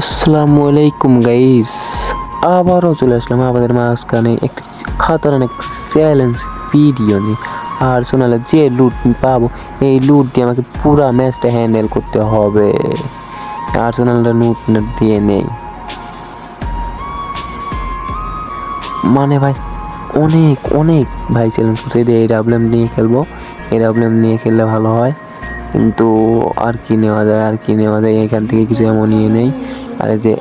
আসসালামু আলাইকুম গাইস, আবারও চলে আসলাম আমাদের মাঝখানে একটি খতরনাক চ্যালেঞ্জ ভিডিও নিয়ে। আর্সেনালের যে লুট পাবো এই লুট দিয়ে আমাকে পুরো ম্যাচটা হ্যান্ডেল করতে হবে। আর্সেনালটা লুট দিয়ে নেই মানে ভাই অনেক অনেক ভাই চ্যালেঞ্জ করছে। এই ডাবলেম নিয়ে খেলবো, এই ডাবলেম নিয়ে খেললে ভালো হয়, কিন্তু আর কি নেওয়া যায় এখান থেকে কিছু এমন নিয়ে নেই। আর যে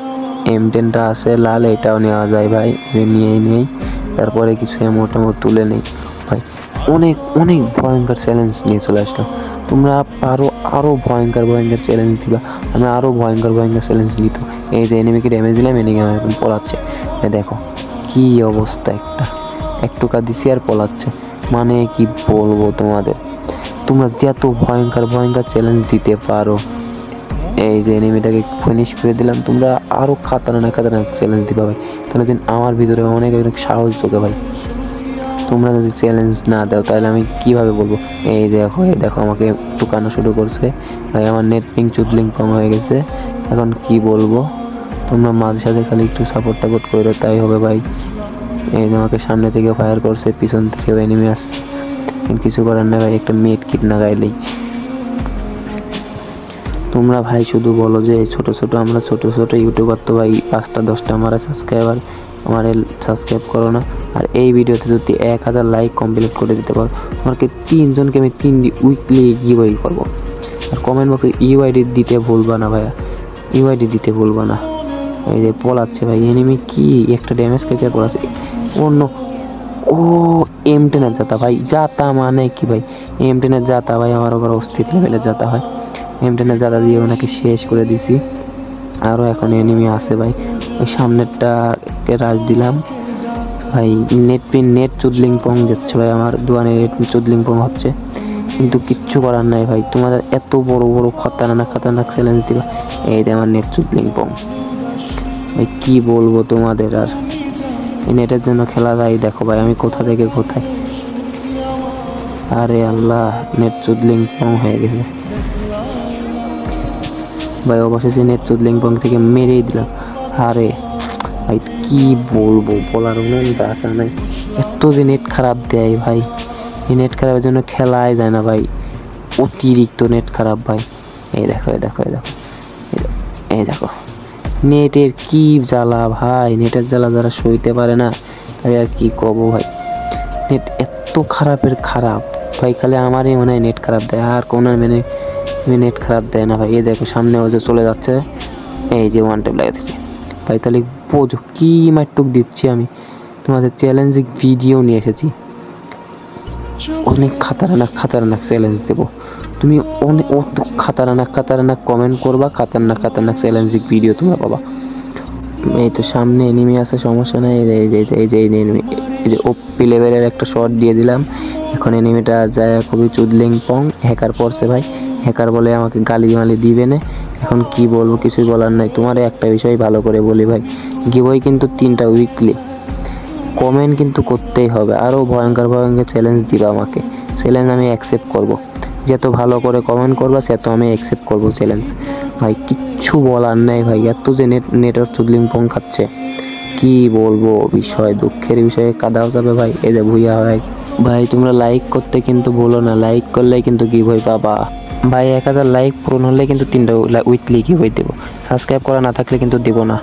M10টা আছে লাল, এটাও নেওয়া যায় ভাই, নিয়েই নেই। তারপরে কিছু এমো তুলে নেই ভাই। অনেক অনেক ভয়ঙ্কর চ্যালেঞ্জ নিয়ে চলে আসলাম। তোমরা আরও ভয়ঙ্কর চ্যালেঞ্জ দিবা, আমি আরও ভয়ঙ্কর চ্যালেঞ্জ নিত। এই যে এনিমিকে ড্যামেজ দিলাম, এনিমি এখন পলাচ্ছে। দেখো কি অবস্থা, একটু দিছি আর পলাচ্ছে। মানে কি বলবো তোমাদের, তোমরা যত ভয়ঙ্কর চ্যালেঞ্জ দিতে পারো। এই যে এনিমিটাকে ফিনিশ করে দিলাম, তোমরা আরও খতরনাক চ্যালেঞ্জ দিবা ভাই। তাহলে দিন আমার ভিতরে অনেক সাহস যোগে ভাই। তোমরা যদি চ্যালেঞ্জ না দাও তাহলে আমি কীভাবে বলবো। এই দেখো আমাকে টুকানো শুরু করছে ভাই, আমার নেট পিং চুদলিং পং হয়ে গেছে। এখন কি বলবো, তোমরা মাঝে সাথে খালি একটু সাপোর্ট করো, তাই হবে ভাই। এই যে আমাকে সামনে থেকে ফায়ার করছে, পিছন থেকে এনিমি আসছে, কিছু করার নেই ভাই, একটা মেড কিট না গাইলেই। তোমরা ভাই শুধু বলো যে আমরা ছোট ইউটিউবার তো ভাই 5টা 10টা আমার সাবস্ক্রাইবার, আমার সাবস্ক্রাইব করো না। আর এই ভিডিওতে যদি 1000 লাইক কমপ্লিট করে দিতে পারো, তোমাকে 3 জনকে আমি 3 উইকলি গিভওয়ে করবো। আর কমেন্ট বক্সে ইউআইডি দিতে ভুলবা না ভাইয়া, ইউআইডি দিতে ভুলবা না। এই যে পলাচ্ছে ভাই এনিমি, কি একটা ড্যামেজ খেয়েছে পলাচ্ছে। অন্য M10 যাতা ভাই, যাতা মানে কি ভাই, M10 যাতা ভাই আমার আবার অস্থির লেভেলে যাতা হয়। M10 যাতা দিয়ে ওনাকে শেষ করে দিছি। আরও এখন এনিমি আছে ভাই, ওই সামনেরটাকে রাজ দিলাম ভাই। নেট চুদলিং পং যাচ্ছে ভাই, আমার দুয়ানে নেট চুদলিং পং হচ্ছে, কিন্তু কিচ্ছু করার নাই ভাই। তোমাদের এত বড় খতরনাক চ্যালেঞ্জ দিবা, এই যে আমার নেট চুদলিং পং ভাই। কি বলবো তোমাদের, আর এই নেটের জন্য খেলা যায়। দেখো ভাই আমি কোথা থেকে কোথায়, আরে আল্লাহ, নেট চুদলিং পং হয়ে গেছে ভাই। অবশেষে নেট চুদলিং পং থেকে মেরেই দিলাম। আরে ভাই কি বলবো, বলার মনটা আসা নাই। এত যে নেট খারাপ দেয় ভাই, এই নেট খারাপের জন্য খেলাই যায় না ভাই, অতিরিক্ত নেট খারাপ ভাই। এই দেখো নেটের কি জ্বালা ভাই, নেটের জ্বালা যারা সইতে পারে না তাই আর কি কব ভাই। নেট এত খারাপ ভাই, খালি আমারই মনে হয় নেট খারাপ দেয়, আর কোনো নেট খারাপ দেয় না ভাই। এই দেখো সামনে ও যে চলে যাচ্ছে, এই যে ওয়ান টাইম লাগাতেছে ভাই। তাহলে বোঝো কি মাইটুক দিচ্ছি আমি, তোমাদের চ্যালেঞ্জিং ভিডিও নিয়ে এসেছি। অনেক খতরনাক চ্যালেঞ্জ দেবো, তুমি অনেক খতরনাক কমেন্ট করবা, খতরনাক চ্যালেঞ্জিং ভিডিও তোমরা পাবা। এই তো সামনে এনিমি আছে, সমস্যা নাই। এই যে এনিমি, এই যে ওপি লেভেলের একটা শট দিয়ে দিলাম। এখন এনিমিটা যায় খুবই চুদলিং পং, হ্যাকার পড়ছে ভাই। হ্যাকার বলে আমাকে গালি দিবে না। এখন কি বলবো, কিছুই বলার নাই। তোমার একটা বিষয় ভালো করে বলি ভাই, গিভওয়ে কিন্তু 3টা উইকলি, কমেন্ট কিন্তু করতেই হবে। আরও ভয়ঙ্কর চ্যালেঞ্জ দিবা আমাকে, চ্যালেঞ্জ আমি অ্যাকসেপ্ট করব। যত ভালো করে কমেন্ট করবা সে তো আমি অ্যাকসেপ্ট করব চ্যালেঞ্জ ভাই। কিচ্ছু বলার নাই ভাই, এত যে নেটওয়ার্ক চুদলিং পং খাচ্ছে, কি বলবো বিষয়, দুঃখের বিষয়ে কাদাও যাবে ভাই। এই যে ভুইয়া ভাই, তোমরা লাইক করতে কিন্তু ভুলো না, লাইক করলেই কিন্তু গিভওয়ে পাবা ভাই। 1000 লাইক পূরণ হলে কিন্তু 3টা উইকলি গিভওয়ে দেবো, সাবস্ক্রাইব করা না থাকলে কিন্তু দেবো না।